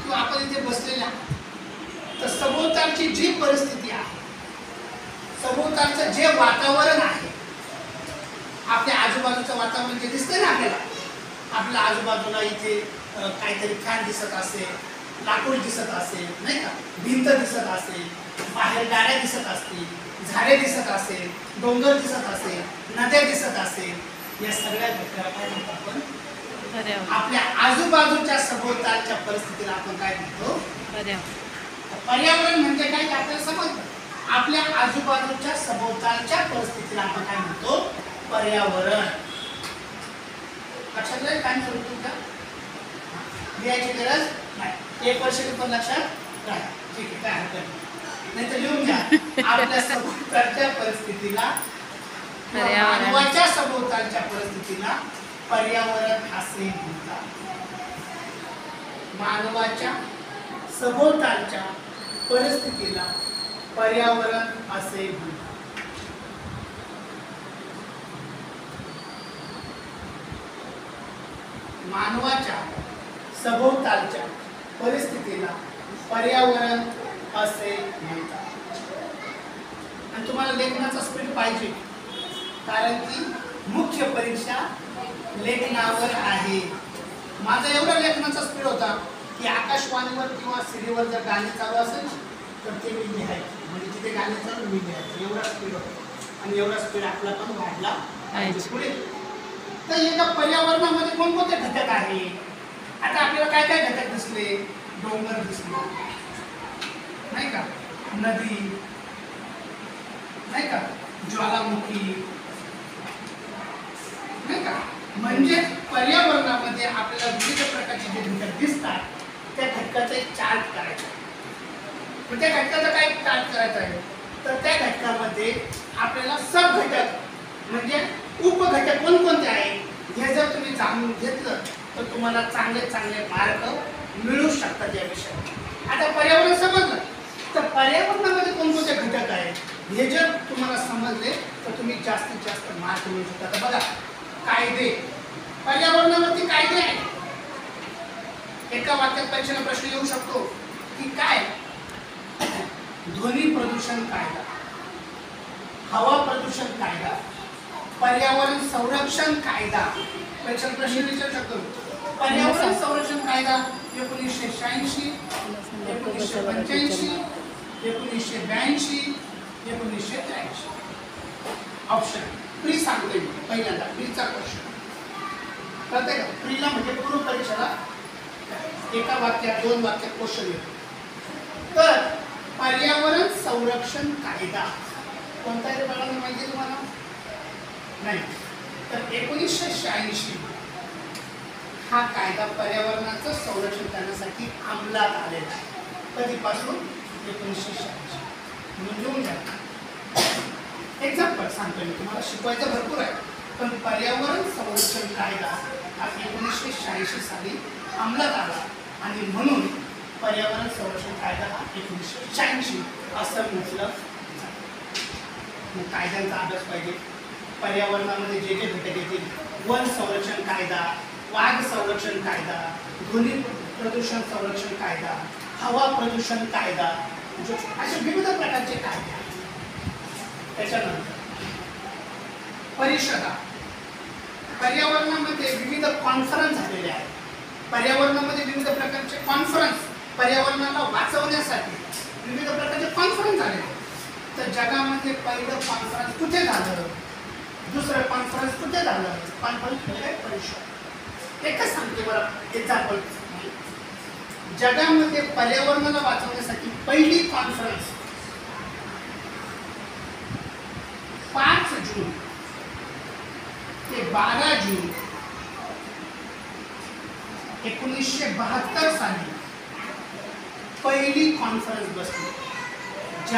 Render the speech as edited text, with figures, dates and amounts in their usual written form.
किंवा आपण इथे बसलेले आहोत, तर सभोवतालची जी परिस्थिती आहे, सभोवतालचं जे वातावरण आहे, आपल्या आजूबाजूचं वातावरण जे दिसतंय ना आपल्याला, आपल्या आजूबाजूला इथे काहीतरी फॅन दिसत असेल, लाकूड दिसत असेल, नाही का, भिंत दिसत असेल, बाहेर गाड्या दिसत असतील, झाडे दिसत असेल, डोंगर दिसत असेल, नद्या दिसत असेल, या सगळ्या घटकाला काय म्हणतो आपण? आपल्या आजूबाजूच्या सभोवतालच्या परिस्थितीला आपण काय म्हणतो? पर्यावरण म्हणजे काय आपल्याला समजतं. आपल्या आजूबाजूच्या सभोवतालच्या परिस्थितीला आपण काय म्हणतो? पर्यावरण. लक्षात राहील काय म्हणतो तुमच्या? लिहायची गरज नाही, एक वर्ष पण लक्षात राहा. ठीक आहे, काय हरकत नाही तर लिहून घ्या. आपल्या सभोवतालच्या परिस्थितीला, मानवाच्या सभोवतालच्या परिस्थितीला पर्यावरण असे म्हणतात. मानवाच्या सभोवतालच्या परिस्थितीला पर्यावरण असे म्हणतात. मानवाच्या सभोवतालच्या परिस्थितीला पर्यावरण असे म्हणतात. आणि तुम्हाला लेखनाचा स्पीड पाहिजे, कारण की मुख्य परीक्षा लेखनावर आहे. माझा एवढा लेखनाचा स्पीड होता की आकाशवाणीवर किंवा सीडीवर जर गाणे चालू असेल तर ते मी लिहायचे, म्हणजे तिथे गाणे चालू मी लिहायचे, एवढा स्पीड होता. आणि एवढा स्पीड आपला पण वाढला पाहिजे पुढे. तर एका पर्यावरणामध्ये कोणकोणते घटक आहे? आता आपल्याला काय काय घटक दिसले? डोंगर दिसले, नाही का, नदी, नाही का, ज्वालामुखी, नाही का. म्हणजे पर्यावरणामध्ये आपल्याला विविध प्रकारचे जे घटक दिसतात त्या घटकाचा एक चार्ट करायचा आहे. मग त्या घटकाचा काय चार्ट करायचा आहे? तर त्या घटकामध्ये आपल्याला सब घटक म्हणजे उपघटक कोणकोणते आहेत हे जर तुम्ही जाणून घेतलं तर तुम्हाला चांगले चांगले मार्क मिळू शकतात या विषयात. आता पर्यावरण समजलं तर पर्यावरणामध्ये कोणकोणते घटक आहेत हे जर तुम्हाला समजले तर तुम्ही जास्तीत जास्त मार्क मिळू शकता. तर बघा, कायदे, पर्यावरणावरती कायदे आहेत. एका वाक्यात परीक्षेला प्रश्न येऊ शकतो की काय? ध्वनी प्रदूषण कायदा, हवा प्रदूषण कायदा, पर्यावरण संरक्षण कायदा. परीक्षेला प्रश्न विचारू शकतो. पर्यावरण संरक्षण कायदा 1986, 1985, 1982, 1983. ऑप्शन प्री सांगते मी पहिल्यांदा. प्रीचा क्वेश्चन कळतंय का? प्रीला म्हणजे पूर्व परीक्षेला एका वाक्यात दोन वाक्यात क्वेश्चन येतो. तर पर्यावरण संरक्षण कायदा कोणता आहे मला माहिती आहे तुम्हाला? नाही. तर 1986 हा कायदा पर्यावरणाचं संरक्षण करण्यासाठी अंमलात आलेला आहे. कधीपासून? 1986. म्हणून घेऊन घ्या. एक्झाम्पल सांगतो मी तुम्हाला, शिकवायचं भरपूर आहे, पण पर्यावरण संरक्षण कायदा हा 1986 साली अंमलात आला आणि म्हणून पर्यावरण संरक्षण कायदा हा 1986 असं म्हटलं जातं. मग कायद्यांचा अभ्यास पाहिजे. पर्यावरणामध्ये जे जे घटक येतील, वन संरक्षण कायदा, वाघ संरक्षण कायदा, ध्वनी प्रदूषण संरक्षण कायदा, हवा प्रदूषण कायदा, असे विविध प्रकारचे कायदे आहेत. त्याच्यानंतर परिषदा, पर्यावरणामध्ये विविध कॉन्फरन्स झालेले आहेत. पर्यावरणामध्ये विविध प्रकारचे कॉन्फरन्स, पर्यावरणाला वाचवण्यासाठी विविध प्रकारचे कॉन्फरन्स झाले. तर जगामध्ये पहिलं कॉन्फरन्स कुठे झालं? दुसरं कॉन्फरन्स कुठे झालं? कॉन्फरन्स म्हणजे परिषद. एकच सांगते बरं एक्झाम्पल. जगामध्ये पर्यावरणाला वाचवण्यासाठी पहिली कॉन्फरन्स 5 जून ते 12 जून 1972 साली पहिली कॉन्फरन्स बसली.